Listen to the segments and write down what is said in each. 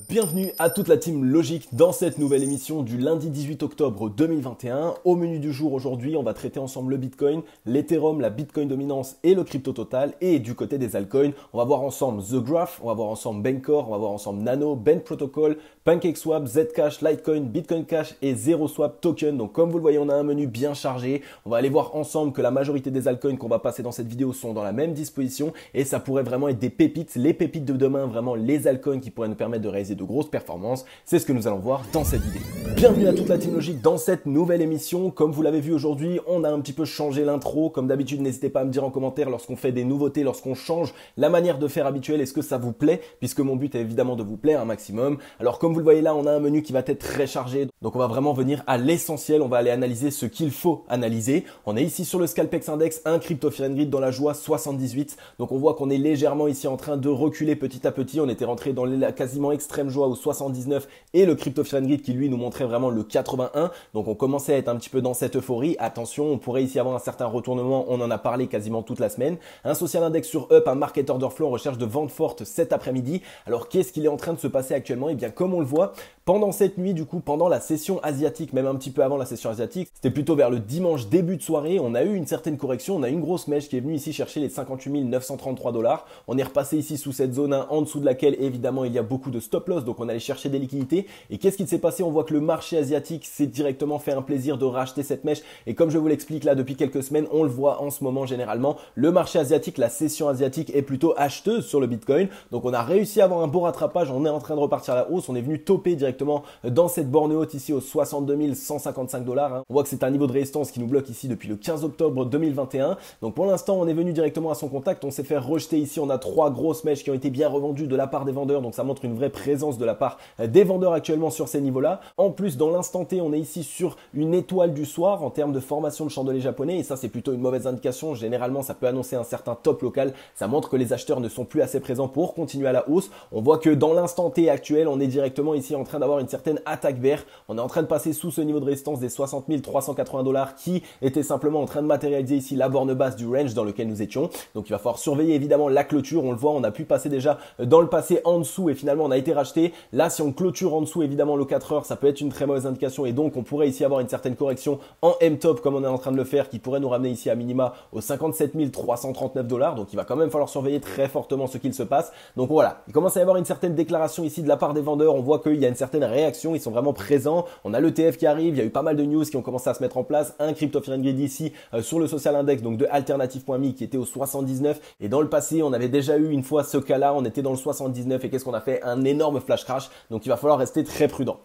Bienvenue à toute la team Logique dans cette nouvelle émission du lundi 18 octobre 2021. Au menu du jour aujourd'hui, on va traiter ensemble le Bitcoin, l'Ethereum, la Bitcoin dominance et le crypto total. Et du côté des altcoins, on va voir ensemble The Graph, on va voir ensemble Bancor, on va voir ensemble Nano, Bend Protocol, PancakeSwap, Zcash, Litecoin, Bitcoin Cash et ZeroSwap Token. Donc comme vous le voyez, on a un menu bien chargé. On va aller voir ensemble que la majorité des altcoins qu'on va passer dans cette vidéo sont dans la même disposition et ça pourrait vraiment être des pépites, les pépites de demain, vraiment les altcoins qui pourraient nous permettre de réaliser de grosses performances. C'est ce que nous allons voir dans cette vidéo. Bienvenue à toute la team Logique dans cette nouvelle émission. Comme vous l'avez vu aujourd'hui, on a un petit peu changé l'intro. Comme d'habitude, n'hésitez pas à me dire en commentaire lorsqu'on fait des nouveautés, lorsqu'on change la manière de faire habituelle, est-ce que ça vous plaît? Puisque mon but est évidemment de vous plaire un maximum. Alors comme vous le voyez là, on a un menu qui va être très chargé. Donc on va vraiment venir à l'essentiel. On va aller analyser ce qu'il faut analyser. On est ici sur le Scalpex Index, un crypto fear and greed dans la joie 78. Donc on voit qu'on est légèrement ici en train de reculer petit à petit. On était rentré dans la quasiment extrême joie au 79 et le crypto fear and greed qui lui nous montrait vraiment le 81. Donc on commençait à être un petit peu dans cette euphorie. Attention, on pourrait ici avoir un certain retournement. On en a parlé quasiment toute la semaine. Un social index sur Up, un market order flow en recherche de vente forte cet après-midi. Alors qu'est-ce qu'il est en train de se passer actuellement? Et bien comme on le voit, pendant cette nuit du coup, pendant la session asiatique, même un petit peu avant la session asiatique, c'était plutôt vers le dimanche début de soirée, on a eu une certaine correction. On a eu une grosse mèche qui est venue ici chercher les 58 933 $. On est repassé ici sous cette zone 1, en dessous de laquelle évidemment il y a beaucoup de stop loss. Donc on allait chercher des liquidités. Et qu'est-ce qui s'est passé? On voit que le marché asiatique s'est directement fait un plaisir de racheter cette mèche. Et comme je vous l'explique là depuis quelques semaines, on le voit en ce moment généralement, le marché asiatique, la session asiatique est plutôt acheteuse sur le Bitcoin. Donc on a réussi à avoir un beau rattrapage. On est en train de repartir à la hausse. On est venu topper directement dans cette borne haute ici aux 62 155 $. On voit que c'est un niveau de résistance qui nous bloque ici depuis le 15 octobre 2021. Donc pour l'instant, on est venu directement à son contact. On s'est fait rejeter ici. On a trois grosses mèches qui ont été bien revendues de la part des vendeurs. Donc ça montre une vraie présence de la part des vendeurs actuellement sur ces niveaux-là. En plus, dans l'instant T, on est ici sur une étoile du soir en termes de formation de chandelier japonais. Et ça, c'est plutôt une mauvaise indication. Généralement, ça peut annoncer un certain top local. Ça montre que les acheteurs ne sont plus assez présents pour continuer à la hausse. On voit que dans l'instant T actuel, on est directement ici en train d'avoir une certaine attaque vert. On est en train de passer sous ce niveau de résistance des 60 380 $ qui était simplement en train de matérialiser ici la borne basse du range dans lequel nous étions. Donc il va falloir surveiller évidemment la clôture. On le voit, on a pu passer déjà dans le passé en dessous et finalement on a été racheté. Là, si on clôture en dessous, évidemment le 4 heures, ça peut être une très mauvaise indication et donc on pourrait ici avoir une certaine correction en M-top comme on est en train de le faire qui pourrait nous ramener ici à minima aux 57 339 $. Donc il va quand même falloir surveiller très fortement ce qu'il se passe. Donc voilà, il commence à y avoir une certaine déclaration ici de la part des vendeurs. On voit qu'il y a une certaine réaction, ils sont vraiment présents. On a l'ETF qui arrive, il y a eu pas mal de news qui ont commencé à se mettre en place. Un crypto fear and greed ici sur le social index donc de alternative.me qui était au 79 et dans le passé on avait déjà eu une fois ce cas-là, on était dans le 79 et qu'est-ce qu'on a fait? Un énorme flash crash. Donc il va falloir rester très prudent.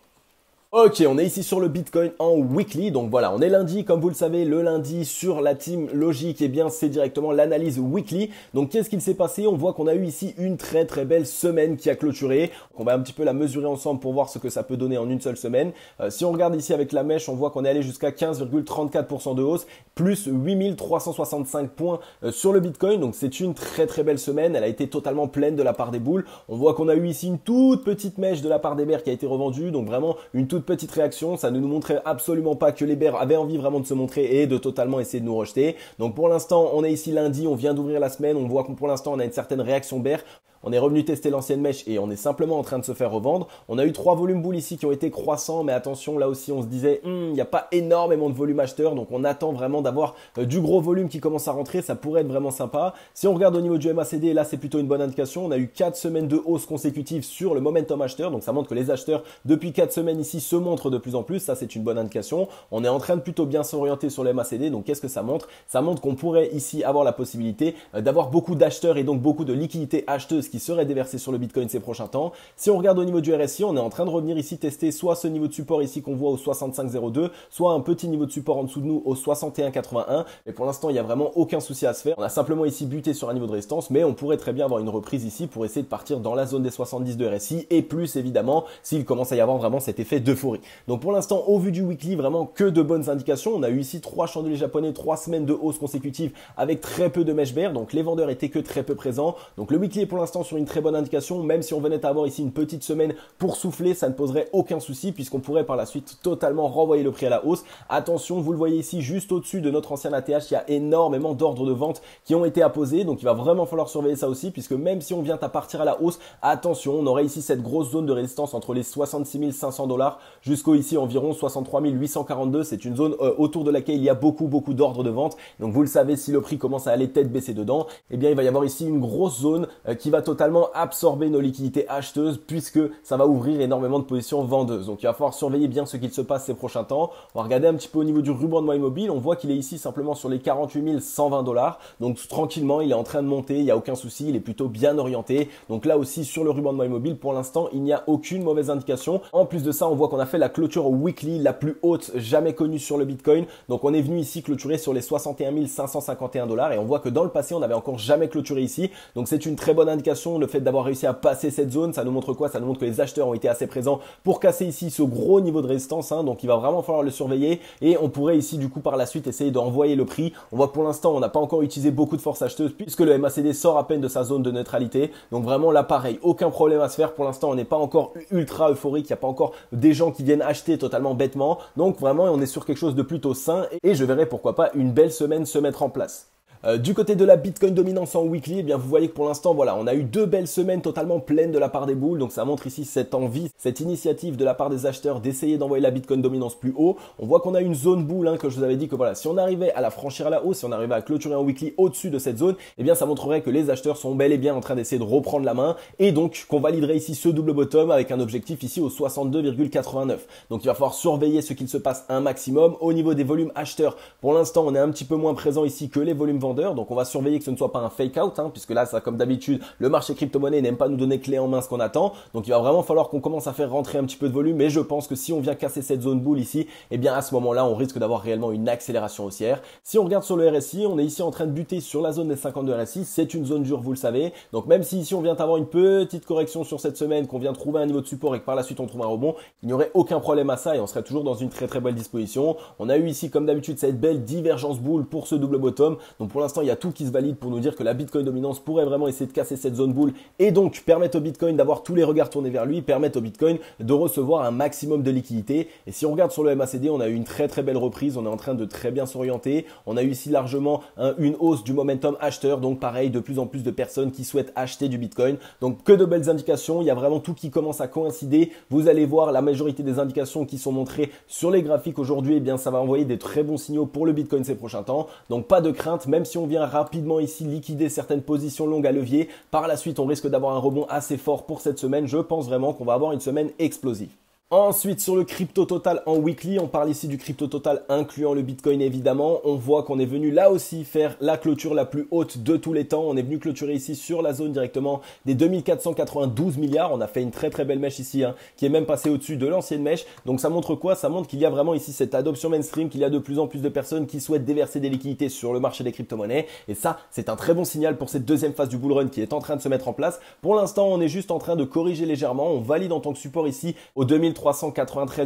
Ok, on est ici sur le Bitcoin en weekly, donc voilà, on est lundi, comme vous le savez, le lundi sur la team Logique, eh bien c'est directement l'analyse weekly. Donc qu'est-ce qu'il s'est passé? On voit qu'on a eu ici une très très belle semaine qui a clôturé. On va un petit peu la mesurer ensemble pour voir ce que ça peut donner en une seule semaine. Si on regarde ici avec la mèche, on voit qu'on est allé jusqu'à 15,34% de hausse, plus 8365 points sur le Bitcoin. Donc c'est une très très belle semaine, elle a été totalement pleine de la part des bulles. On voit qu'on a eu ici une toute petite mèche de la part des bears qui a été revendue, donc vraiment une toute petite réaction, ça ne nous montrait absolument pas que les bears avaient envie vraiment de se montrer et de totalement essayer de nous rejeter. Donc pour l'instant, on est ici lundi, on vient d'ouvrir la semaine, on voit que pour l'instant on a une certaine réaction bear. On est revenu tester l'ancienne mèche et on est simplement en train de se faire revendre. On a eu 3 volumes bulles ici qui ont été croissants, mais attention, là aussi on se disait, il n'y a pas énormément de volume acheteur, donc on attend vraiment d'avoir du gros volume qui commence à rentrer, ça pourrait être vraiment sympa. Si on regarde au niveau du MACD, là c'est plutôt une bonne indication. On a eu 4 semaines de hausse consécutive sur le momentum acheteur, donc ça montre que les acheteurs depuis 4 semaines ici se montrent de plus en plus, ça c'est une bonne indication. On est en train de plutôt bien s'orienter sur le MACD, donc qu'est-ce que ça montre? Ça montre qu'on pourrait ici avoir la possibilité d'avoir beaucoup d'acheteurs et donc beaucoup de liquidités acheteuses qui seraient déversées sur le Bitcoin ces prochains temps. Si on regarde au niveau du RSI, on est en train de revenir ici tester soit ce niveau de support ici qu'on voit au 65,02, soit un petit niveau de support en dessous de nous au 61,81. Mais pour l'instant, il n'y a vraiment aucun souci à se faire. On a simplement ici buté sur un niveau de résistance, mais on pourrait très bien avoir une reprise ici pour essayer de partir dans la zone des 70 de RSI et plus évidemment s'il commence à y avoir vraiment cet effet d'euphorie. Donc pour l'instant, au vu du weekly, vraiment que de bonnes indications. On a eu ici 3 chandeliers japonais, 3 semaines de hausse consécutive avec très peu de mèches bear. Donc les vendeurs étaient que très peu présents. Donc le weekly est pour l'instant sent sur une très bonne indication. Même si on venait à avoir ici une petite semaine pour souffler, ça ne poserait aucun souci puisqu'on pourrait par la suite totalement renvoyer le prix à la hausse. Attention, vous le voyez ici juste au-dessus de notre ancien ATH, il y a énormément d'ordres de vente qui ont été apposés. Donc il va vraiment falloir surveiller ça aussi puisque même si on vient à partir à la hausse, attention, on aurait ici cette grosse zone de résistance entre les 66 500 $ jusqu'au ici environ 63 842. C'est une zone autour de laquelle il y a beaucoup d'ordres de vente. Donc vous le savez, si le prix commence à aller tête baissée dedans, eh bien il va y avoir ici une grosse zone qui va totalement absorber nos liquidités acheteuses puisque ça va ouvrir énormément de positions vendeuses. Donc il va falloir surveiller bien ce qu'il se passe ces prochains temps. On va regarder un petit peu au niveau du ruban de MyMobile. On voit qu'il est ici simplement sur les 48 120 $. Donc tranquillement, il est en train de monter, il n'y a aucun souci, il est plutôt bien orienté. Donc là aussi sur le ruban de MyMobile, pour l'instant, il n'y a aucune mauvaise indication. En plus de ça, on voit qu'on a fait la clôture weekly la plus haute jamais connue sur le Bitcoin. Donc on est venu ici clôturer sur les 61 551 $ et on voit que dans le passé, on n'avait encore jamais clôturé ici. Donc c'est une très bonne indication, le fait d'avoir réussi à passer cette zone. Ça nous montre quoi? Ça nous montre que les acheteurs ont été assez présents pour casser ici ce gros niveau de résistance. Donc il va vraiment falloir le surveiller et on pourrait ici du coup par la suite essayer d'envoyer le prix. On voit que pour l'instant, on n'a pas encore utilisé beaucoup de force acheteuse puisque le MACD sort à peine de sa zone de neutralité. Donc vraiment là pareil, aucun problème à se faire. Pour l'instant, on n'est pas encore ultra euphorique, il n'y a pas encore des gens qui viennent acheter totalement bêtement. Donc vraiment, on est sur quelque chose de plutôt sain et je verrai pourquoi pas une belle semaine se mettre en place. Du côté de la Bitcoin dominance en weekly, eh bien vous voyez que pour l'instant, voilà, on a eu 2 belles semaines totalement pleines de la part des bulles. Donc ça montre ici cette envie, cette initiative de la part des acheteurs d'essayer d'envoyer la Bitcoin dominance plus haut. On voit qu'on a une zone boule, que je vous avais dit que voilà, si on arrivait à la franchir à la hausse, si on arrivait à clôturer en weekly au-dessus de cette zone, eh bien ça montrerait que les acheteurs sont bel et bien en train d'essayer de reprendre la main et donc qu'on validerait ici ce double bottom avec un objectif ici au 62,89. Donc il va falloir surveiller ce qu'il se passe un maximum. Au niveau des volumes acheteurs, pour l'instant, on est un petit peu moins présent ici que les volumes vendeurs. Donc on va surveiller que ce ne soit pas un fake out, puisque là, ça, comme d'habitude, le marché crypto-monnaie n'aime pas nous donner clé en main ce qu'on attend. Donc il va vraiment falloir qu'on commence à faire rentrer un petit peu de volume. Mais je pense que si on vient casser cette zone boule ici, eh bien à ce moment-là, on risque d'avoir réellement une accélération haussière. Si on regarde sur le RSI, on est ici en train de buter sur la zone des 52 RSI. C'est une zone dure, vous le savez. Donc même si ici on vient avoir une petite correction sur cette semaine, qu'on vient trouver un niveau de support et que par la suite on trouve un rebond, il n'y aurait aucun problème à ça et on serait toujours dans une très belle disposition. On a eu ici, comme d'habitude, cette belle divergence boule pour ce double bottom. Donc pour l'instant, il y a tout qui se valide pour nous dire que la Bitcoin dominance pourrait vraiment essayer de casser cette zone boule et donc permettre au Bitcoin d'avoir tous les regards tournés vers lui, permettre au Bitcoin de recevoir un maximum de liquidité. Et si on regarde sur le MACD, on a eu une très belle reprise, on est en train de très bien s'orienter. On a eu ici largement une hausse du momentum acheteur, donc pareil, de plus en plus de personnes qui souhaitent acheter du Bitcoin. Donc que de belles indications, il y a vraiment tout qui commence à coïncider. Vous allez voir la majorité des indications qui sont montrées sur les graphiques aujourd'hui, eh bien ça va envoyer des très bons signaux pour le Bitcoin ces prochains temps. Donc pas de crainte, même si on vient rapidement ici liquider certaines positions longues à levier. Par la suite, on risque d'avoir un rebond assez fort pour cette semaine. Je pense vraiment qu'on va avoir une semaine explosive. Ensuite, sur le crypto total en weekly, on parle ici du crypto total incluant le Bitcoin évidemment. On voit qu'on est venu là aussi faire la clôture la plus haute de tous les temps. On est venu clôturer ici sur la zone directement des 2492 milliards. On a fait une très belle mèche ici qui est même passée au-dessus de l'ancienne mèche. Donc ça montre quoi? Ça montre qu'il y a vraiment ici cette adoption mainstream, qu'il y a de plus en plus de personnes qui souhaitent déverser des liquidités sur le marché des crypto-monnaies. Et ça, c'est un très bon signal pour cette deuxième phase du bull run qui est en train de se mettre en place. Pour l'instant, on est juste en train de corriger légèrement. On valide en tant que support ici aux 2393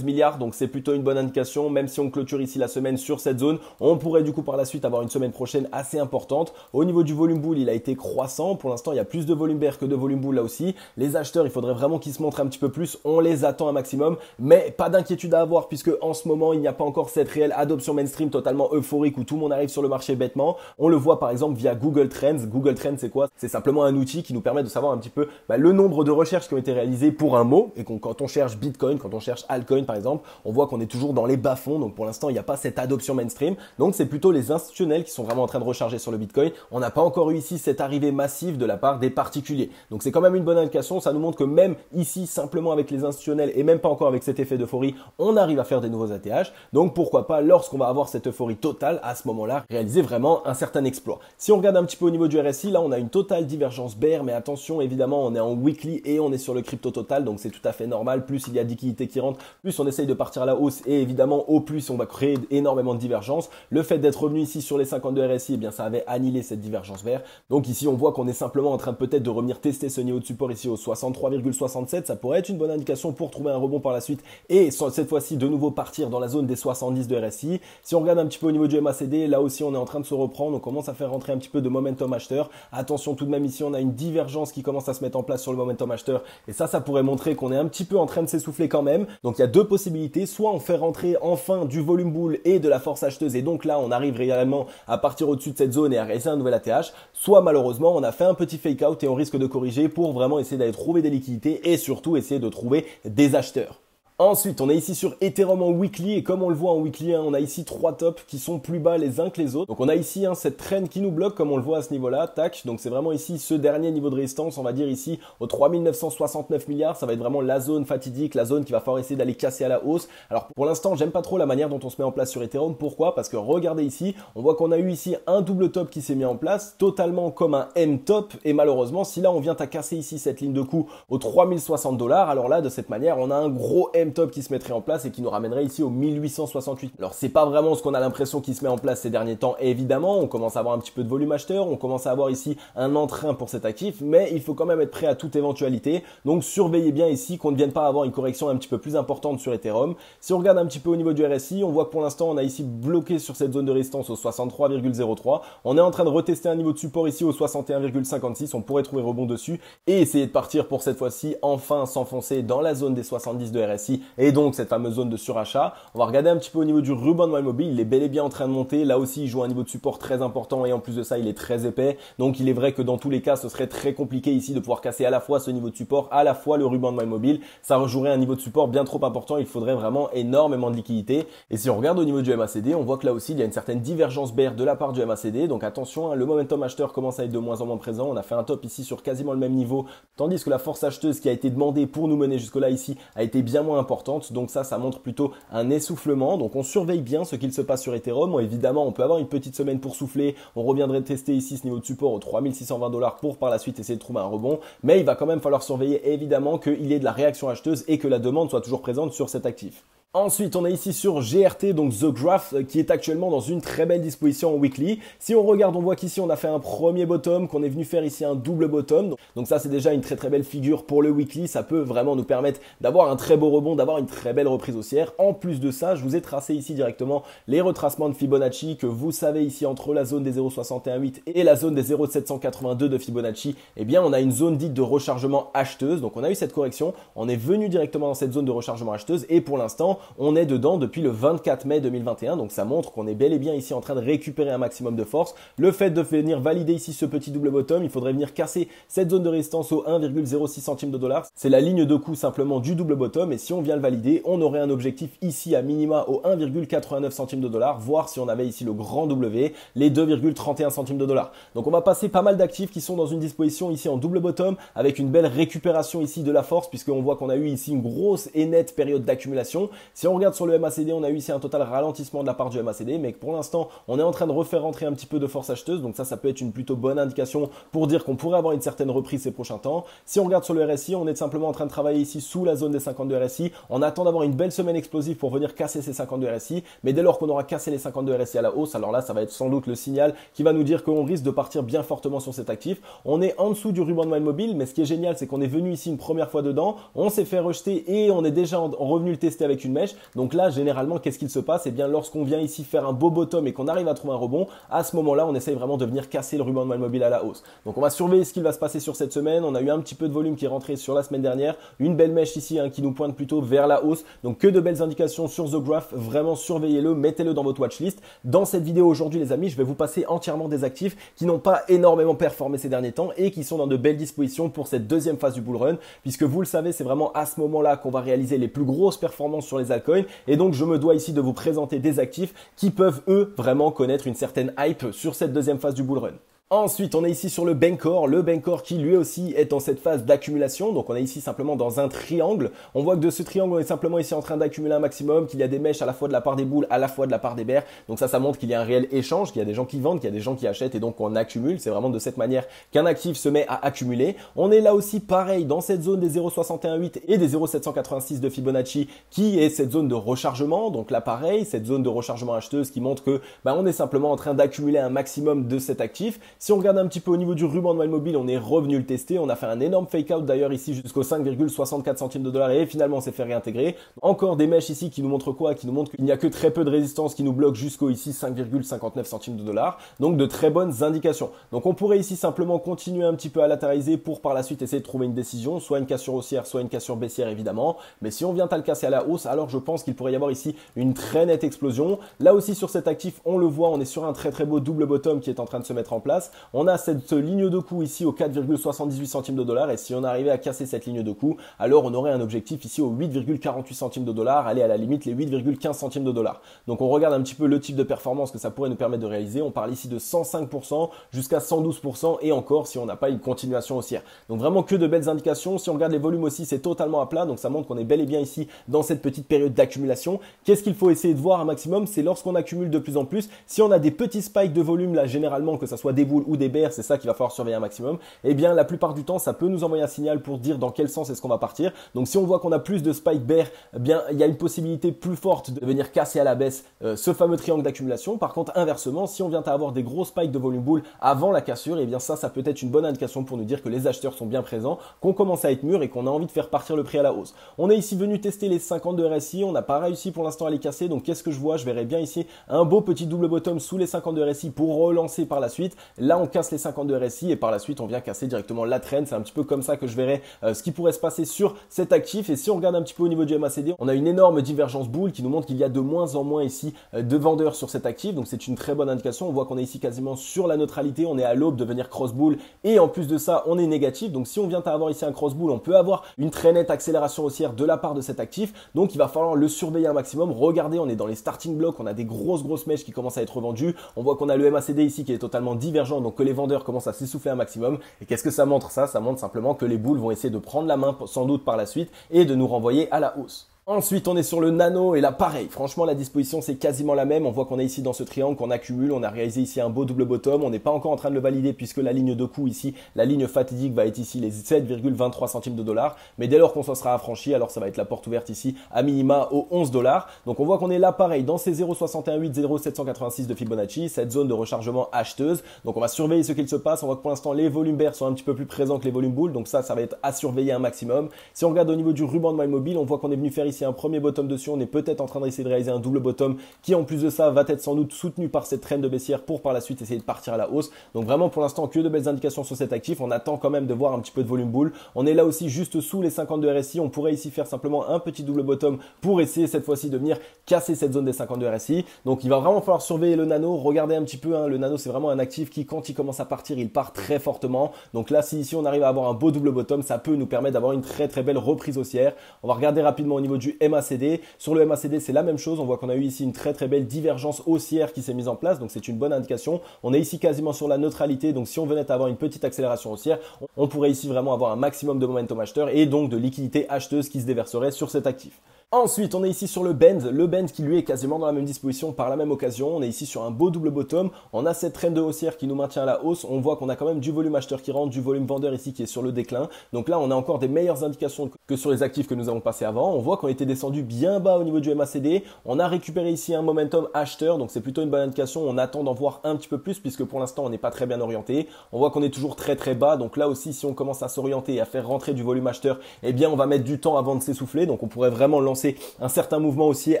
milliards, donc c'est plutôt une bonne indication. Même si on clôture ici la semaine sur cette zone, on pourrait du coup par la suite avoir une semaine prochaine assez importante. Au niveau du volume bull, il a été croissant. Pour l'instant, il y a plus de volume bear que de volume bull là aussi. Les acheteurs, il faudrait vraiment qu'ils se montrent un petit peu plus. On les attend un maximum, mais pas d'inquiétude à avoir puisque en ce moment, il n'y a pas encore cette réelle adoption mainstream totalement euphorique où tout le monde arrive sur le marché bêtement. On le voit par exemple via Google Trends. Google Trends, c'est quoi? C'est simplement un outil qui nous permet de savoir un petit peu le nombre de recherches qui ont été réalisées pour un mot et quand on cherche Bitcoin, quand on cherche altcoin par exemple, on voit qu'on est toujours dans les bas-fonds. Donc pour l'instant, il n'y a pas cette adoption mainstream. Donc c'est plutôt les institutionnels qui sont vraiment en train de recharger sur le Bitcoin. On n'a pas encore eu ici cette arrivée massive de la part des particuliers. Donc c'est quand même une bonne indication. Ça nous montre que même ici, simplement avec les institutionnels et même pas encore avec cet effet d'euphorie, on arrive à faire des nouveaux ATH. Donc pourquoi pas, lorsqu'on va avoir cette euphorie totale, à ce moment-là, réaliser vraiment un certain exploit. Si on regarde un petit peu au niveau du RSI, là on a une totale divergence bear, mais attention, évidemment, on est en weekly et on est sur le crypto total. Donc c'est tout à fait normal. Plus il y a liquidités qui rentrent, plus on essaye de partir à la hausse et évidemment au plus on va créer énormément de divergences. Le fait d'être revenu ici sur les 52 RSI, eh bien ça avait annihilé cette divergence vert. Donc ici on voit qu'on est simplement en train peut-être de revenir tester ce niveau de support ici au 63,67. Ça pourrait être une bonne indication pour trouver un rebond par la suite et cette fois-ci de nouveau partir dans la zone des 70 de RSI. Si on regarde un petit peu au niveau du MACD, là aussi on est en train de se reprendre, on commence à faire rentrer un petit peu de momentum acheteur. Attention tout de même ici on a une divergence qui commence à se mettre en place sur le momentum acheteur et ça pourrait montrer qu'on est un petit peu en train de s'essouffler quand même. Donc il y a deux possibilités, soit on fait rentrer enfin du volume bull et de la force acheteuse et donc là on arrive réellement à partir au-dessus de cette zone et à réaliser un nouvel ATH, soit malheureusement on a fait un petit fake out et on risque de corriger pour vraiment essayer d'aller trouver des liquidités et surtout essayer de trouver des acheteurs. Ensuite, on est ici sur Ethereum en weekly et comme on le voit en weekly, on a ici trois tops qui sont plus bas les uns que les autres. Donc on a ici cette trend qui nous bloque comme on le voit à ce niveau-là, tac. Donc c'est vraiment ici ce dernier niveau de résistance, on va dire ici aux 3969 milliards, ça va être vraiment la zone fatidique, la zone qui va falloir essayer d'aller casser à la hausse. Alors pour l'instant, j'aime pas trop la manière dont on se met en place sur Ethereum. Pourquoi? Parce que regardez ici, on voit qu'on a eu ici un double top qui s'est mis en place, totalement comme un M-top et malheureusement, si là on vient à casser ici cette ligne de coup aux 3060 $, alors là de cette manière, on a un gros M-top qui se mettrait en place et qui nous ramènerait ici au 1868. Alors c'est pas vraiment ce qu'on a l'impression qui se met en place ces derniers temps. Et évidemment, on commence à avoir un petit peu de volume acheteur, on commence à avoir ici un entrain pour cet actif, mais il faut quand même être prêt à toute éventualité. Donc surveillez bien ici qu'on ne vienne pas avoir une correction un petit peu plus importante sur Ethereum. Si on regarde un petit peu au niveau du RSI, on voit que pour l'instant on a ici bloqué sur cette zone de résistance au 63,03. On est en train de retester un niveau de support ici au 61,56. On pourrait trouver rebond dessus et essayer de partir pour cette fois-ci enfin s'enfoncer dans la zone des 70 de RSI et donc cette fameuse zone de surachat. On va regarder un petit peu au niveau du ruban de mobile, il est bel et bien en train de monter. Là aussi, il joue un niveau de support très important et en plus de ça, il est très épais. Donc il est vrai que dans tous les cas, ce serait très compliqué ici de pouvoir casser à la fois ce niveau de support, à la fois le ruban de mobile. Ça rejouerait un niveau de support bien trop important. Il faudrait vraiment énormément de liquidité. Et si on regarde au niveau du MACD, on voit que là aussi, il y a une certaine divergence bear de la part du MACD. Donc attention, le momentum acheteur commence à être de moins en moins présent. On a fait un top ici sur quasiment le même niveau, tandis que la force acheteuse qui a été demandée pour nous mener jusque là ici a été bien moins importante. Donc ça montre plutôt un essoufflement. Donc on surveille bien ce qu'il se passe sur Ethereum. Bon, évidemment, on peut avoir une petite semaine pour souffler. On reviendrait tester ici ce niveau de support aux 3620 $ pour par la suite essayer de trouver un rebond. Mais il va quand même falloir surveiller évidemment qu'il y ait de la réaction acheteuse et que la demande soit toujours présente sur cet actif. Ensuite, on est ici sur GRT, donc The Graph, qui est actuellement dans une très belle disposition en weekly. Si on regarde, on voit qu'ici, on a fait un premier bottom, qu'on est venu faire ici un double bottom. Donc ça, c'est déjà une très très belle figure pour le weekly. Ça peut vraiment nous permettre d'avoir un très beau rebond, d'avoir une très belle reprise haussière. En plus de ça, je vous ai tracé ici directement les retracements de Fibonacci que vous savez ici entre la zone des 0,618 et la zone des 0,782 de Fibonacci. Eh bien, on a une zone dite de rechargement acheteuse. Donc on a eu cette correction. On est venu directement dans cette zone de rechargement acheteuse et pour l'instant, on est dedans depuis le 24 mai 2021, donc ça montre qu'on est bel et bien ici en train de récupérer un maximum de force. Le fait de venir valider ici ce petit double bottom, il faudrait venir casser cette zone de résistance au 1,06 centimes de dollar. C'est la ligne de coup simplement du double bottom et si on vient le valider, on aurait un objectif ici à minima au 1,89 centimes de dollar, voire si on avait ici le grand W, les 2,31 centimes de dollar. Donc on va passer pas mal d'actifs qui sont dans une disposition ici en double bottom avec une belle récupération ici de la force puisqu'on voit qu'on a eu ici une grosse et nette période d'accumulation. Si on regarde sur le MACD, on a eu ici un total ralentissement de la part du MACD, mais pour l'instant, on est en train de refaire rentrer un petit peu de force acheteuse, donc ça peut être une plutôt bonne indication pour dire qu'on pourrait avoir une certaine reprise ces prochains temps. Si on regarde sur le RSI, on est simplement en train de travailler ici sous la zone des 52 RSI. On attend d'avoir une belle semaine explosive pour venir casser ces 52 RSI, mais dès lors qu'on aura cassé les 52 RSI à la hausse, alors là, ça va être sans doute le signal qui va nous dire qu'on risque de partir bien fortement sur cet actif. On est en dessous du ruban de mobile, mais ce qui est génial, c'est qu'on est venu ici une première fois dedans, on s'est fait rejeter et on est déjà revenu le tester avec une mèche. Donc là, généralement, qu'est-ce qu'il se passe? Eh bien, lorsqu'on vient ici faire un beau bottom et qu'on arrive à trouver un rebond, à ce moment-là, on essaye vraiment de venir casser le ruban de mobile à la hausse. Donc, on va surveiller ce qu'il va se passer sur cette semaine. On a eu un petit peu de volume qui est rentré sur la semaine dernière. Une belle mèche ici qui nous pointe plutôt vers la hausse. Donc, que de belles indications sur The Graph. Vraiment, surveillez-le, mettez-le dans votre watchlist. Dans cette vidéo aujourd'hui, les amis, je vais vous passer entièrement des actifs qui n'ont pas énormément performé ces derniers temps et qui sont dans de belles dispositions pour cette deuxième phase du bull run. Puisque vous le savez, c'est vraiment à ce moment-là qu'on va réaliser les plus grosses performances sur les altcoins. Et donc, je me dois ici de vous présenter des actifs qui peuvent, eux, vraiment connaître une certaine hype sur cette deuxième phase du bull run. Ensuite, on est ici sur le Bancor qui lui aussi est dans cette phase d'accumulation. Donc on est ici simplement dans un triangle. On voit que de ce triangle, on est simplement ici en train d'accumuler un maximum, qu'il y a des mèches à la fois de la part des boules, à la fois de la part des bears. Donc ça montre qu'il y a un réel échange, qu'il y a des gens qui vendent, qu'il y a des gens qui achètent et donc on accumule. C'est vraiment de cette manière qu'un actif se met à accumuler. On est là aussi pareil dans cette zone des 0,618 et des 0,786 de Fibonacci qui est cette zone de rechargement. Donc là pareil, cette zone de rechargement acheteuse qui montre que on est simplement en train d'accumuler un maximum de cet actif. Si on regarde un petit peu au niveau du ruban de mobile, on est revenu le tester. On a fait un énorme fake out d'ailleurs ici jusqu'au 5,64 centimes de dollar et finalement on s'est fait réintégrer. Encore des mèches ici qui nous montrent quoi? Qui nous montrent qu'il n'y a que très peu de résistance qui nous bloque jusqu'au ici 5,59 centimes de dollar. Donc de très bonnes indications. Donc on pourrait ici simplement continuer un petit peu à latéraliser pour par la suite essayer de trouver une décision, soit une cassure haussière, soit une cassure baissière évidemment. Mais si on vient à le casser à la hausse, alors je pense qu'il pourrait y avoir ici une très nette explosion. Là aussi sur cet actif, on le voit, on est sur un très très beau double bottom qui est en train de se mettre en place. On a cette ligne de coup ici au 4,78 centimes de dollar et si on arrivait à casser cette ligne de coup, alors on aurait un objectif ici au 8,48 centimes de dollar, aller à la limite les 8,15 centimes de dollar. Donc on regarde un petit peu le type de performance que ça pourrait nous permettre de réaliser. On parle ici de 105% jusqu'à 112% et encore si on n'a pas une continuation haussière. Donc vraiment que de belles indications. Si on regarde les volumes aussi, c'est totalement à plat. Donc ça montre qu'on est bel et bien ici dans cette petite période d'accumulation. Qu'est-ce qu'il faut essayer de voir un maximum? C'est lorsqu'on accumule de plus en plus. Si on a des petits spikes de volume là, généralement que ça soit des boules ou des bears, c'est ça qu'il va falloir surveiller un maximum. Eh bien la plupart du temps, ça peut nous envoyer un signal pour dire dans quel sens est-ce qu'on va partir. Donc si on voit qu'on a plus de spikes bear, eh bien il y a une possibilité plus forte de venir casser à la baisse ce fameux triangle d'accumulation. Par contre, inversement, si on vient à avoir des gros spikes de volume boule avant la cassure, eh bien ça peut être une bonne indication pour nous dire que les acheteurs sont bien présents, qu'on commence à être mûrs et qu'on a envie de faire partir le prix à la hausse. On est ici venu tester les 50 de RSI, on n'a pas réussi pour l'instant à les casser. Donc qu'est-ce que je vois? Je verrais bien ici un beau petit double bottom sous les 50 de RSI pour relancer par la suite. Là, on casse les 50 de RSI et par la suite, on vient casser directement la trend. C'est un petit peu comme ça que je verrais ce qui pourrait se passer sur cet actif. Et si on regarde un petit peu au niveau du MACD, on a une énorme divergence boule qui nous montre qu'il y a de moins en moins ici de vendeurs sur cet actif. Donc c'est une très bonne indication. On voit qu'on est ici quasiment sur la neutralité. On est à l'aube de venir cross bull et en plus de ça, on est négatif. Donc si on vient à avoir ici un cross bull, on peut avoir une très nette accélération haussière de la part de cet actif. Donc il va falloir le surveiller un maximum. Regardez, on est dans les starting blocks. On a des grosses mèches qui commencent à être revendues. On voit qu'on a le MACD ici qui est totalement divergent. Donc que les vendeurs commencent à s'essouffler un maximum. Et qu'est-ce que ça montre ça? Ça montre simplement que les boules vont essayer de prendre la main sans doute par la suite et de nous renvoyer à la hausse. Ensuite, on est sur le nano et là, pareil. Franchement, la disposition, c'est quasiment la même. On voit qu'on est ici dans ce triangle, qu'on accumule. On a réalisé ici un beau double bottom. On n'est pas encore en train de le valider puisque la ligne de coup ici, la ligne fatidique va être ici les 7,23 centimes de dollars. Mais dès lors qu'on s'en sera affranchi, alors ça va être la porte ouverte ici à minima aux 11 dollars. Donc on voit qu'on est là, pareil, dans ces 0,618, 0,786 de Fibonacci, cette zone de rechargement acheteuse. Donc on va surveiller ce qu'il se passe. On voit que pour l'instant, les volumes bears sont un petit peu plus présents que les volumes bulls. Donc ça va être à surveiller un maximum. Si on regarde au niveau du ruban de mobile, on voit qu'on est venu faire ici un premier bottom dessus, on est peut-être en train d'essayer de réaliser un double bottom qui en plus de ça va être sans doute soutenu par cette trend de baissière pour par la suite essayer de partir à la hausse. Donc vraiment pour l'instant que de belles indications sur cet actif. On attend quand même de voir un petit peu de volume bull. On est là aussi juste sous les 50 de RSI. On pourrait ici faire simplement un petit double bottom pour essayer cette fois-ci de venir casser cette zone des 50 de RSI. Donc il va vraiment falloir surveiller le nano. Regardez un petit peu, le nano c'est vraiment un actif qui quand il commence à partir, il part très fortement. Donc là si ici on arrive à avoir un beau double bottom, ça peut nous permettre d'avoir une très belle reprise haussière. On va regarder rapidement au niveau du MACD. Sur le MACD, c'est la même chose. On voit qu'on a eu ici une très belle divergence haussière qui s'est mise en place. Donc, c'est une bonne indication. On est ici quasiment sur la neutralité. Donc, si on venait à avoir une petite accélération haussière, on pourrait ici vraiment avoir un maximum de momentum acheteur et donc de liquidité acheteuse qui se déverserait sur cet actif. Ensuite, on est ici sur le bend qui lui est quasiment dans la même disposition par la même occasion. On est ici sur un beau double bottom. On a cette trend de haussière qui nous maintient à la hausse. On voit qu'on a quand même du volume acheteur qui rentre, du volume vendeur ici qui est sur le déclin. Donc là, on a encore des meilleures indications que sur les actifs que nous avons passés avant. On voit qu'on était descendu bien bas au niveau du MACD. On a récupéré ici un momentum acheteur, donc c'est plutôt une bonne indication. On attend d'en voir un petit peu plus puisque pour l'instant, on n'est pas très bien orienté. On voit qu'on est toujours très bas. Donc là aussi, si on commence à s'orienter et à faire rentrer du volume acheteur, eh bien, on va mettre du temps avant de s'essouffler. Donc on pourrait vraiment lancer un certain mouvement haussier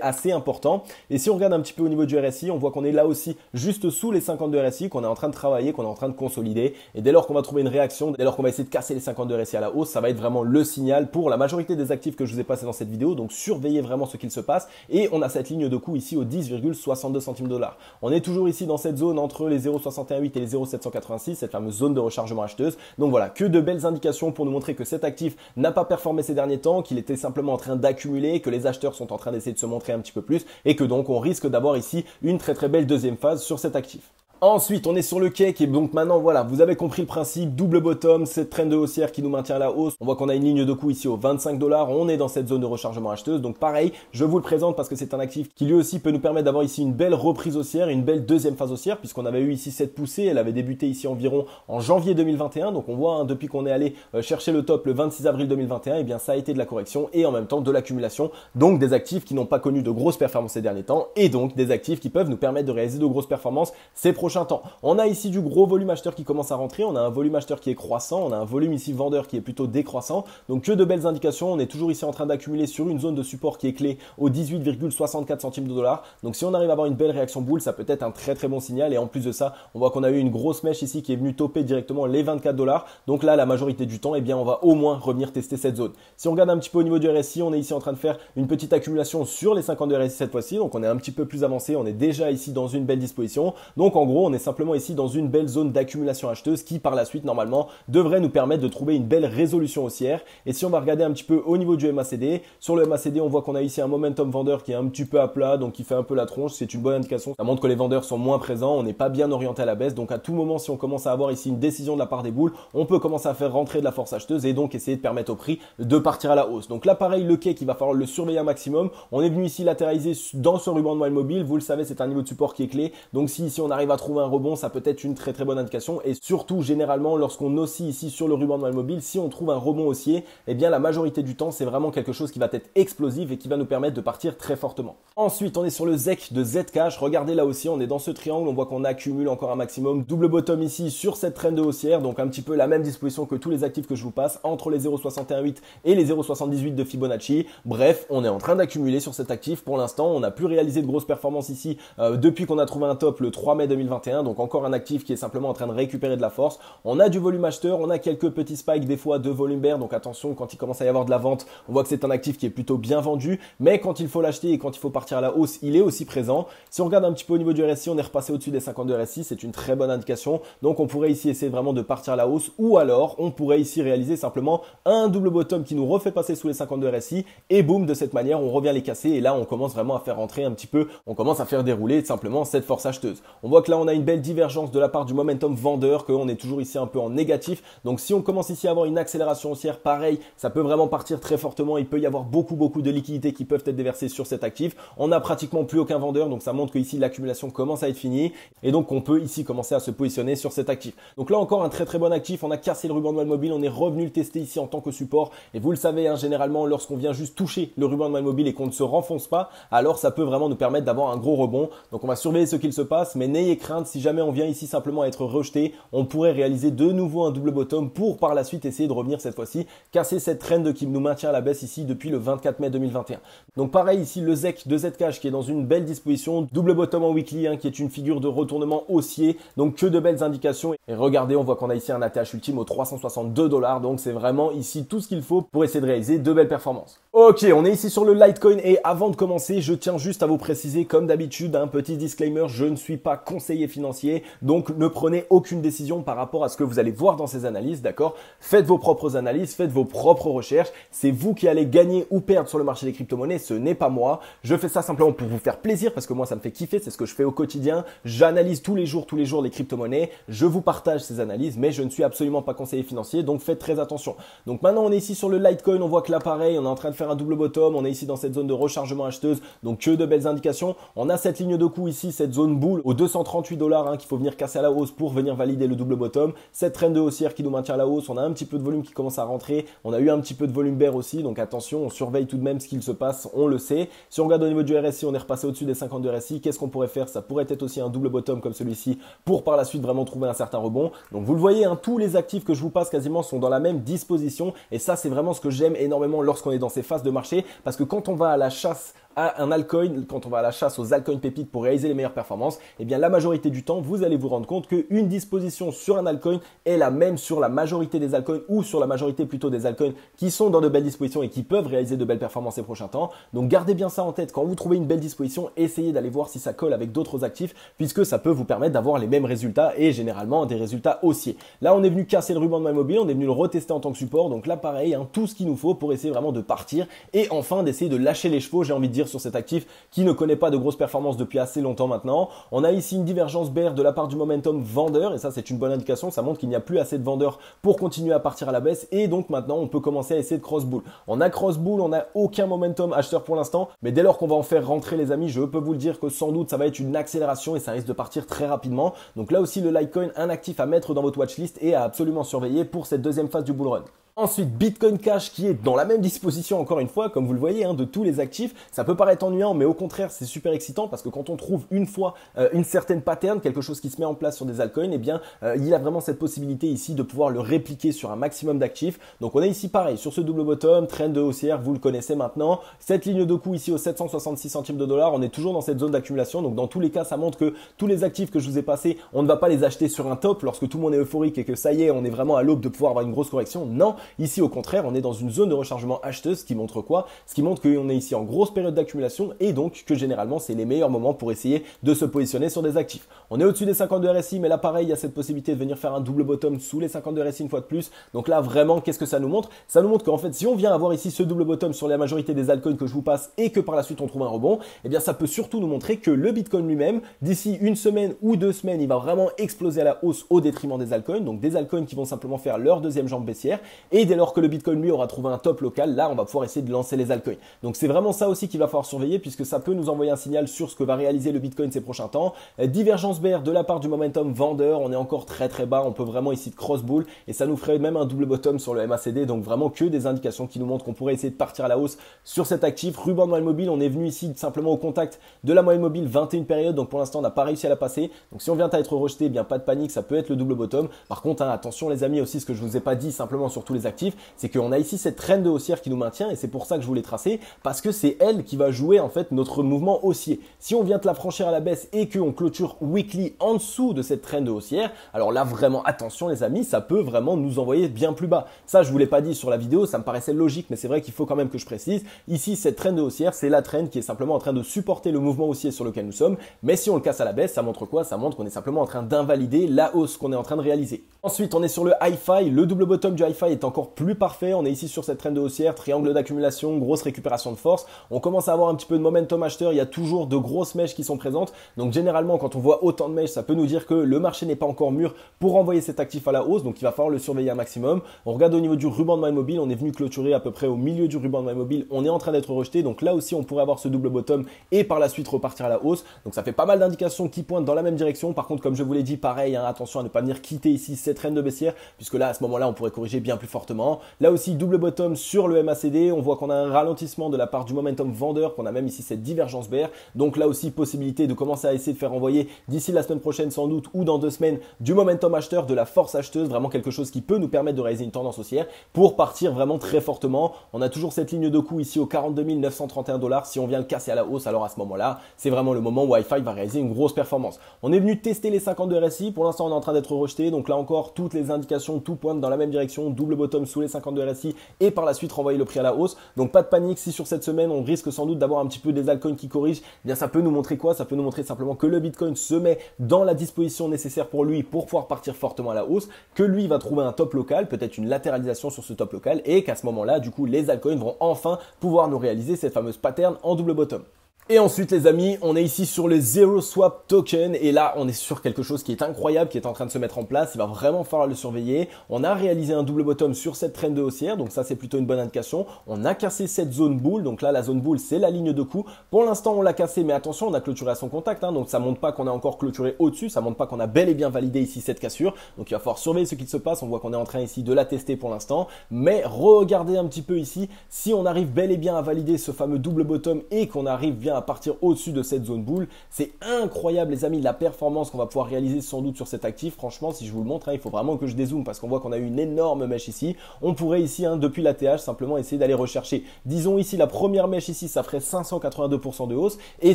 assez important. Et si on regarde un petit peu au niveau du RSI, on voit qu'on est là aussi juste sous les 50 de RSI, qu'on est en train de travailler, qu'on est en train de consolider. Et dès lors qu'on va trouver une réaction, dès lors qu'on va essayer de casser les 50 de RSI à la hausse, ça va être vraiment le signal pour la majorité des actifs que je vous ai passé dans cette vidéo. Donc surveillez vraiment ce qu'il se passe. Et on a cette ligne de coup ici au 10,62 centimes de dollars. On est toujours ici dans cette zone entre les 0,618 et les 0,786, cette fameuse zone de rechargement acheteuse. Donc voilà, que de belles indications pour nous montrer que cet actif n'a pas performé ces derniers temps, qu'il était simplement en train d'accumuler, que les acheteurs sont en train d'essayer de se montrer un petit peu plus et que donc on risque d'avoir ici une très belle deuxième phase sur cet actif. Ensuite, on est sur le cake et donc maintenant, voilà, vous avez compris le principe, double bottom, cette trend de haussière qui nous maintient à la hausse. On voit qu'on a une ligne de coût ici aux 25 $, on est dans cette zone de rechargement acheteuse. Donc pareil, je vous le présente parce que c'est un actif qui lui aussi peut nous permettre d'avoir ici une belle reprise haussière, une belle deuxième phase haussière puisqu'on avait eu ici cette poussée, elle avait débuté ici environ en janvier 2021. Donc on voit depuis qu'on est allé chercher le top le 26 avril 2021, et bien ça a été de la correction et en même temps de l'accumulation. Donc des actifs qui n'ont pas connu de grosses performances ces derniers temps et donc des actifs qui peuvent nous permettre de réaliser de grosses performances ces prochains temps. On a ici du gros volume acheteur qui commence à rentrer, on a un volume acheteur qui est croissant, on a un volume ici vendeur qui est plutôt décroissant, donc que de belles indications. On est toujours ici en train d'accumuler sur une zone de support qui est clé aux 18,64 centimes de dollar. Donc si on arrive à avoir une belle réaction boule, ça peut être un très très bon signal. Et en plus de ça, on voit qu'on a eu une grosse mèche ici qui est venue topper directement les 24 $. Donc là, la majorité du temps, eh bien on va au moins revenir tester cette zone. Si on regarde un petit peu au niveau du RSI, on est ici en train de faire une petite accumulation sur les 50 de RSI cette fois-ci, donc on est un petit peu plus avancé, on est déjà ici dans une belle disposition. Donc en gros, on est simplement ici dans une belle zone d'accumulation acheteuse qui par la suite normalement devrait nous permettre de trouver une belle résolution haussière. Et si on va regarder un petit peu au niveau du MACD, sur le MACD on voit qu'on a ici un momentum vendeur qui est un petit peu à plat, donc qui fait un peu la tronche. C'est une bonne indication, ça montre que les vendeurs sont moins présents, on n'est pas bien orienté à la baisse. Donc à tout moment, si on commence à avoir ici une décision de la part des boules, on peut commencer à faire rentrer de la force acheteuse et donc essayer de permettre au prix de partir à la hausse. Donc là pareil, le cake il va falloir le surveiller un maximum. On est venu ici latéraliser dans ce ruban de moelle mobile, vous le savez, c'est un niveau de support qui est clé. Donc si ici on arrive à trouver un rebond, ça peut être une très très bonne indication. Et surtout généralement lorsqu'on oscille ici sur le ruban de moelle mobile, si on trouve un rebond haussier, eh bien la majorité du temps c'est vraiment quelque chose qui va être explosif et qui va nous permettre de partir très fortement. Ensuite on est sur le ZEC de Zcash, regardez là aussi on est dans ce triangle, on voit qu'on accumule encore un maximum, double bottom ici sur cette trend de haussière, donc un petit peu la même disposition que tous les actifs que je vous passe, entre les 0,618 et les 0,78 de Fibonacci. Bref, on est en train d'accumuler sur cet actif pour l'instant, on n'a plus réalisé de grosses performances ici depuis qu'on a trouvé un top le 3 mai 2021, donc encore un actif qui est simplement en train de récupérer de la force. On a du volume acheteur, on a quelques petits spikes des fois de volume bear, donc attention quand il commence à y avoir de la vente, on voit que c'est un actif qui est plutôt bien vendu, mais quand il faut l'acheter et quand il faut partir à la hausse, il est aussi présent. Si on regarde un petit peu au niveau du RSI, on est repassé au-dessus des 52 RSI, c'est une très bonne indication, donc on pourrait ici essayer vraiment de partir à la hausse, ou alors on pourrait ici réaliser simplement un double bottom qui nous refait passer sous les 52 RSI, et boum, de cette manière on revient les casser, et là on commence vraiment à faire rentrer un petit peu, on commence à faire dérouler simplement cette force acheteuse. On voit que là on a une belle divergence de la part du momentum vendeur, qu'on est toujours ici un peu en négatif, donc si on commence ici à avoir une accélération haussière, pareil, ça peut vraiment partir très fortement, il peut y avoir beaucoup de liquidités qui peuvent être déversées sur cet actif. On n'a pratiquement plus aucun vendeur, donc ça montre que ici l'accumulation commence à être finie, et donc on peut ici commencer à se positionner sur cet actif. Donc là encore un très très bon actif, on a cassé le ruban de moelle mobile, on est revenu le tester ici en tant que support, et vous le savez, hein, généralement lorsqu'on vient juste toucher le ruban de moelle mobile et qu'on ne se renfonce pas, alors ça peut vraiment nous permettre d'avoir un gros rebond. Donc on va surveiller ce qu'il se passe, mais n'ayez crainte, si jamais on vient ici simplement être rejeté, on pourrait réaliser de nouveau un double bottom pour par la suite essayer de revenir cette fois-ci, casser cette trend qui nous maintient à la baisse ici depuis le 24 mai 2021. Donc pareil ici le ZEC de Zcash qui est dans une belle disposition, double bottom en weekly, hein, qui est une figure de retournement haussier, donc que de belles indications. Et regardez, on voit qu'on a ici un ATH ultime aux 362 $, donc c'est vraiment ici tout ce qu'il faut pour essayer de réaliser de belles performances. Ok, on est ici sur le Litecoin et avant de commencer, je tiens juste à vous préciser comme d'habitude, un petit disclaimer, je ne suis pas conseiller financier, donc ne prenez aucune décision par rapport à ce que vous allez voir dans ces analyses, d'accord? Faites vos propres analyses, faites vos propres recherches, c'est vous qui allez gagner ou perdre sur le marché des crypto-monnaies, ce n'est pas moi. Je fais ça simplement pour vous faire plaisir parce que moi ça me fait kiffer, c'est ce que je fais au quotidien. J'analyse tous les jours les crypto-monnaies, je vous partage ces analyses, mais je ne suis absolument pas conseiller financier, donc faites très attention. Donc maintenant on est ici sur le Litecoin, on voit que là pareil, on est en train de faire un double bottom, on est ici dans cette zone de rechargement acheteuse, donc que de belles indications. On a cette ligne de coût ici, cette zone boule aux 238 $, hein, qu'il faut venir casser à la hausse pour venir valider le double bottom. Cette trend de haussière qui nous maintient à la hausse, on a un petit peu de volume qui commence à rentrer, on a eu un petit peu de volume bear aussi, donc attention, on surveille tout de même ce qu'il se passe, on le sait. Si on regarde au niveau du RSI, on est repassé au-dessus des 52 RSI, qu'est-ce qu'on pourrait faire? Ça pourrait être aussi un double bottom comme celui-ci pour par la suite vraiment trouver un certain rebond. Donc vous le voyez, hein, tous les actifs que je vous passe quasiment sont dans la même disposition et ça c'est vraiment ce que j'aime énormément lorsqu'on est dans ces phases de marché parce que quand on va à la chasse à un altcoin, quand on va à la chasse aux altcoins pépites pour réaliser les meilleures performances, eh bien la majorité du temps, vous allez vous rendre compte qu'une disposition sur un altcoin est la même sur la majorité des altcoins ou sur la majorité plutôt des altcoins qui sont dans de belles dispositions et qui peuvent réaliser de belles performances ces prochains temps. Donc gardez bien ça en tête, quand vous trouvez une belle disposition, essayez d'aller voir si ça colle avec d'autres actifs puisque ça peut vous permettre d'avoir les mêmes résultats et généralement des résultats haussiers. Là, on est venu casser le ruban de MyMobile, on est venu le retester en tant que support, donc là pareil, hein, tout ce qu'il nous faut pour essayer vraiment de partir et enfin d'essayer de lâcher les chevaux, j'ai envie de dire dire sur cet actif qui ne connaît pas de grosses performances depuis assez longtemps maintenant. On a ici une divergence bear de la part du momentum vendeur et ça c'est une bonne indication, ça montre qu'il n'y a plus assez de vendeurs pour continuer à partir à la baisse et donc maintenant on peut commencer à essayer de cross bull. On a cross bull, on n'a aucun momentum acheteur pour l'instant, mais dès lors qu'on va en faire rentrer les amis, je peux vous le dire que sans doute ça va être une accélération et ça risque de partir très rapidement. Donc là aussi le Litecoin, un actif à mettre dans votre watchlist et à absolument surveiller pour cette deuxième phase du bull run. Ensuite, Bitcoin Cash qui est dans la même disposition encore une fois, comme vous le voyez, de tous les actifs. Ça peut paraître ennuyant, mais au contraire, c'est super excitant parce que quand on trouve une fois une certaine pattern, quelque chose qui se met en place sur des altcoins, eh bien, il a vraiment cette possibilité ici de pouvoir le répliquer sur un maximum d'actifs. Donc, on est ici pareil, sur ce double bottom, trend de haussière, vous le connaissez maintenant. Cette ligne de coût ici aux 766 centimes de dollars, on est toujours dans cette zone d'accumulation. Donc, dans tous les cas, ça montre que tous les actifs que je vous ai passés, on ne va pas les acheter sur un top lorsque tout le monde est euphorique et que ça y est, on est vraiment à l'aube de pouvoir avoir une grosse correction. Non. Ici, au contraire, on est dans une zone de rechargement acheteuse, ce qui montre quoi? Ce qui montre qu'on est ici en grosse période d'accumulation et donc que généralement, c'est les meilleurs moments pour essayer de se positionner sur des actifs. On est au-dessus des 52 RSI, mais là, pareil, il y a cette possibilité de venir faire un double bottom sous les 52 RSI une fois de plus. Donc là, vraiment, qu'est-ce que ça nous montre? Ça nous montre qu'en fait, si on vient avoir ici ce double bottom sur la majorité des altcoins que je vous passe et que par la suite, on trouve un rebond, eh bien, ça peut surtout nous montrer que le Bitcoin lui-même, d'ici une semaine ou 2 semaines, il va vraiment exploser à la hausse au détriment des altcoins. Donc des altcoins qui vont simplement faire leur deuxième jambe baissière et dès lors que le Bitcoin lui aura trouvé un top local, là on va pouvoir essayer de lancer les altcoins. Donc c'est vraiment ça aussi qu'il va falloir surveiller puisque ça peut nous envoyer un signal sur ce que va réaliser le Bitcoin ces prochains temps. Divergence bear de la part du momentum vendeur, on est encore très très bas, on peut vraiment ici de cross bull et ça nous ferait même un double bottom sur le MACD, donc vraiment que des indications qui nous montrent qu'on pourrait essayer de partir à la hausse sur cet actif. Ruban de moyenne mobile, on est venu ici simplement au contact de la moyenne mobile 21 périodes, donc pour l'instant on n'a pas réussi à la passer. Donc si on vient à être rejeté, eh bien pas de panique, ça peut être le double bottom. Par contre, attention les amis aussi, ce que je vous ai pas dit simplement sur tous les actifs, c'est qu'on a ici cette trend de haussière qui nous maintient et c'est pour ça que je voulais tracer parce que c'est elle qui va jouer en fait notre mouvement haussier. Si on vient de la franchir à la baisse et qu'on clôture weekly en dessous de cette trend de haussière, alors là vraiment attention les amis, ça peut vraiment nous envoyer bien plus bas. Ça je vous l'ai pas dit sur la vidéo, ça me paraissait logique mais c'est vrai qu'il faut quand même que je précise. Ici cette trend de haussière, c'est la trend qui est simplement en train de supporter le mouvement haussier sur lequel nous sommes, mais si on le casse à la baisse, ça montre quoi? Ça montre qu'on est simplement en train d'invalider la hausse qu'on est en train de réaliser. Ensuite on est sur le hi-fi, le double bottom du hi-fi est encore plus parfait, on est ici sur cette trend de haussière, triangle d'accumulation, grosse récupération de force. On commence à avoir un petit peu de momentum acheteur, il y a toujours de grosses mèches qui sont présentes. Donc généralement quand on voit autant de mèches, ça peut nous dire que le marché n'est pas encore mûr pour envoyer cet actif à la hausse, donc il va falloir le surveiller un maximum. On regarde au niveau du ruban de moyenne mobile, on est venu clôturer à peu près au milieu du ruban de moyenne mobile, on est en train d'être rejeté, donc là aussi on pourrait avoir ce double bottom et par la suite repartir à la hausse. Donc ça fait pas mal d'indications qui pointent dans la même direction. Par contre comme je vous l'ai dit, pareil, attention à ne pas venir quitter ici cette trend de baissière, puisque là à ce moment-là on pourrait corriger bien plus fortement. Là aussi double bottom sur le MACD, on voit qu'on a un ralentissement de la part du momentum vendeur, qu'on a même ici cette divergence bear. Donc là aussi possibilité de commencer à essayer de faire envoyer d'ici la semaine prochaine sans doute ou dans 2 semaines du momentum acheteur, de la force acheteuse, vraiment quelque chose qui peut nous permettre de réaliser une tendance haussière pour partir vraiment très fortement. On a toujours cette ligne de coût ici aux 42 931 $. Si on vient le casser à la hausse, alors à ce moment-là, c'est vraiment le moment où hi-fi va réaliser une grosse performance. On est venu tester les 52 RSI. Pour l'instant, on est en train d'être rejeté. Donc là encore, toutes les indications, tout pointe dans la même direction. Double bottom sous les 52 RSI et par la suite renvoyer le prix à la hausse. Donc pas de panique. Si sur cette semaine, on risque sans doute d'avoir un petit peu des altcoins qui corrigent, eh bien ça peut nous montrer quoi? Ça peut nous montrer simplement que le Bitcoin se met dans la disposition nécessaire pour lui pour pouvoir partir fortement à la hausse, que lui va trouver un top local, peut-être une latéralisation sur ce top local et qu'à ce moment-là, du coup, les altcoins vont enfin pouvoir nous réaliser cette fameuse pattern en double bottom. Et ensuite les amis, on est ici sur le Zero Swap Token et là on est sur quelque chose qui est incroyable, qui est en train de se mettre en place, il va vraiment falloir le surveiller. On a réalisé un double bottom sur cette trend de haussière, donc ça c'est plutôt une bonne indication. On a cassé cette zone boule, donc là la zone boule c'est la ligne de coup. Pour l'instant on l'a cassé mais attention on a clôturé à son contact, donc ça montre pas qu'on a encore clôturé au-dessus, ça montre pas qu'on a bel et bien validé ici cette cassure. Donc il va falloir surveiller ce qui se passe, on voit qu'on est en train ici de la tester pour l'instant. Mais regardez un petit peu ici, si on arrive bel et bien à valider ce fameux double bottom et qu'on arrive bien à partir au-dessus de cette zone boule, c'est incroyable les amis la performance qu'on va pouvoir réaliser sans doute sur cet actif. Franchement si je vous le montre, il faut vraiment que je dézoome parce qu'on voit qu'on a eu une énorme mèche ici. On pourrait ici depuis l'ATH simplement essayer d'aller rechercher, disons ici la première mèche ici, ça ferait 582% de hausse et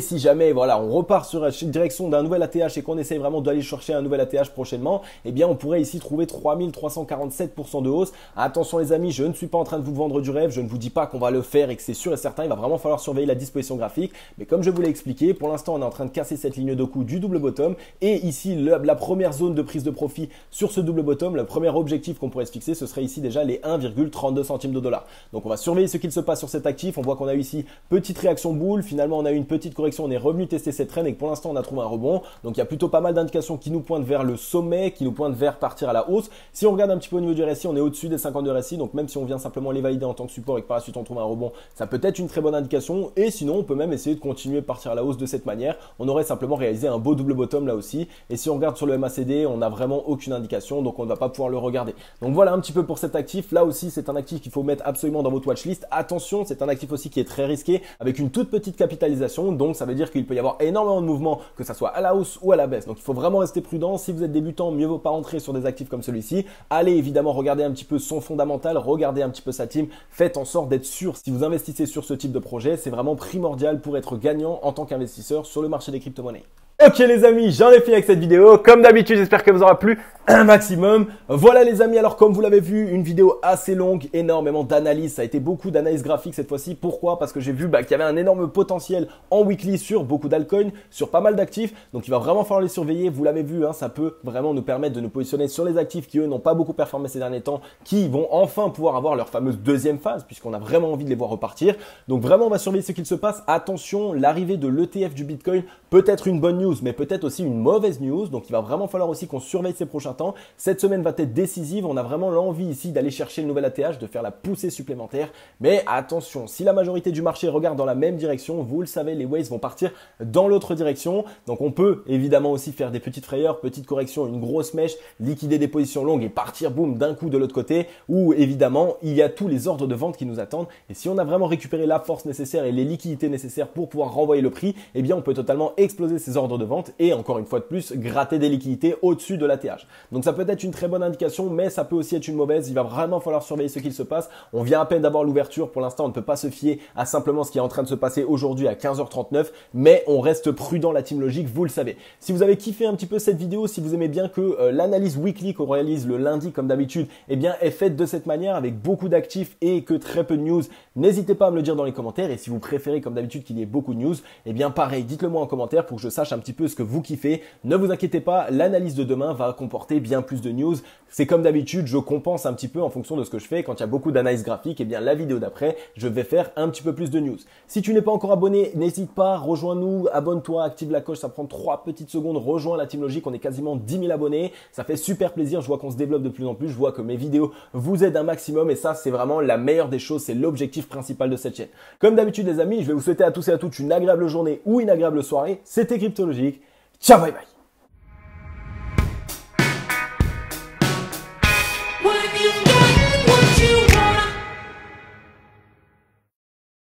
si jamais voilà on repart sur la direction d'un nouvel ATH et qu'on essaye vraiment d'aller chercher un nouvel ATH prochainement, eh bien on pourrait ici trouver 3347% de hausse. Attention les amis, je ne suis pas en train de vous vendre du rêve, je ne vous dis pas qu'on va le faire et que c'est sûr et certain, il va vraiment falloir surveiller la disposition graphique Mais comme je vous l'ai expliqué, pour l'instant, on est en train de casser cette ligne de coup du double bottom. Et ici, la première zone de prise de profit sur ce double bottom, le premier objectif qu'on pourrait se fixer, ce serait ici déjà les 1,32 centimes de dollar. Donc on va surveiller ce qu'il se passe sur cet actif. On voit qu'on a eu ici petite réaction boule. Finalement, on a eu une petite correction. On est revenu tester cette traîne et que pour l'instant, on a trouvé un rebond. Donc il y a plutôt pas mal d'indications qui nous pointent vers le sommet, qui nous pointent vers partir à la hausse. Si on regarde un petit peu au niveau du RSI, on est au-dessus des 52 RSI. Donc même si on vient simplement les valider en tant que support et que par la suite on trouve un rebond, ça peut être une très bonne indication. Et sinon, on peut même essayer de continuer de partir à la hausse de cette manière. On aurait simplement réalisé un beau double bottom là aussi. Et si on regarde sur le MACD, on n'a vraiment aucune indication. Donc on ne va pas pouvoir le regarder. Donc voilà un petit peu pour cet actif. Là aussi, c'est un actif qu'il faut mettre absolument dans votre watchlist. Attention, c'est un actif aussi qui est très risqué avec une toute petite capitalisation. Donc ça veut dire qu'il peut y avoir énormément de mouvements, que ça soit à la hausse ou à la baisse. Donc il faut vraiment rester prudent. Si vous êtes débutant, mieux vaut pas entrer sur des actifs comme celui-ci. Allez évidemment regarder un petit peu son fondamental, regardez un petit peu sa team. Faites en sorte d'être sûr. Si vous investissez sur ce type de projet, c'est vraiment primordial pour être gagnant en tant qu'investisseur sur le marché des crypto-monnaies. Ok les amis, j'en ai fini avec cette vidéo. Comme d'habitude, j'espère qu'elle vous aura plu un maximum. Voilà les amis, alors comme vous l'avez vu, une vidéo assez longue, énormément d'analyse. Ça a été beaucoup d'analyse graphique cette fois-ci. Pourquoi? Parce que j'ai vu qu'il y avait un énorme potentiel en weekly sur beaucoup d'altcoins, sur pas mal d'actifs. Donc il va vraiment falloir les surveiller. Vous l'avez vu, ça peut vraiment nous permettre de nous positionner sur les actifs qui eux n'ont pas beaucoup performé ces derniers temps, qui vont enfin pouvoir avoir leur fameuse deuxième phase puisqu'on a vraiment envie de les voir repartir. Donc vraiment on va surveiller ce qu'il se passe. Attention, l'arrivée de l'ETF du Bitcoin peut être une bonne news, mais peut-être aussi une mauvaise news. Donc il va vraiment falloir aussi qu'on surveille ces prochains temps. Cette semaine va être décisive. On a vraiment l'envie ici d'aller chercher le nouvel ATH, de faire la poussée supplémentaire. Mais attention, si la majorité du marché regarde dans la même direction, vous le savez, les waves vont partir dans l'autre direction. Donc on peut évidemment aussi faire des petites frayeurs, petites corrections, une grosse mèche, liquider des positions longues et partir boum d'un coup de l'autre côté. Ou évidemment, il y a tous les ordres de vente qui nous attendent. Et si on a vraiment récupéré la force nécessaire et les liquidités nécessaires pour pouvoir renvoyer le prix, eh bien on peut totalement exploser ces ordres de vente et encore une fois de plus gratter des liquidités au-dessus de l'ATH. Donc ça peut être une très bonne indication, mais ça peut aussi être une mauvaise. Il va vraiment falloir surveiller ce qu'il se passe. On vient à peine d'avoir l'ouverture. Pour l'instant, on ne peut pas se fier à simplement ce qui est en train de se passer aujourd'hui à 15h39, mais on reste prudent, la team logique, vous le savez. Si vous avez kiffé un petit peu cette vidéo, si vous aimez bien que l'analyse weekly qu'on réalise le lundi comme d'habitude, eh bien est faite de cette manière avec beaucoup d'actifs et que très peu de news, n'hésitez pas à me le dire dans les commentaires. Et si vous préférez comme d'habitude qu'il y ait beaucoup de news, eh bien pareil, dites-le moi en commentaire pour que je sache un petit peu ce que vous kiffez. Ne vous inquiétez pas, l'analyse de demain va comporter bien plus de news. C'est comme d'habitude, je compense un petit peu en fonction de ce que je fais. Quand il y a beaucoup d'analyse graphique, eh bien la vidéo d'après, je vais faire un petit peu plus de news. Si tu n'es pas encore abonné, n'hésite pas, rejoins-nous, abonne-toi, active la cloche, ça prend 3 petites secondes, rejoins la team logique, on est quasiment 10 000 abonnés. Ça fait super plaisir, je vois qu'on se développe de plus en plus, je vois que mes vidéos vous aident un maximum et ça c'est vraiment la meilleure des choses, c'est l'objectif principal de cette chaîne. Comme d'habitude les amis, je vais vous souhaiter à tous et à toutes une agréable journée ou une agréable soirée. C'était Crypto Logic. Ciao, bye bye.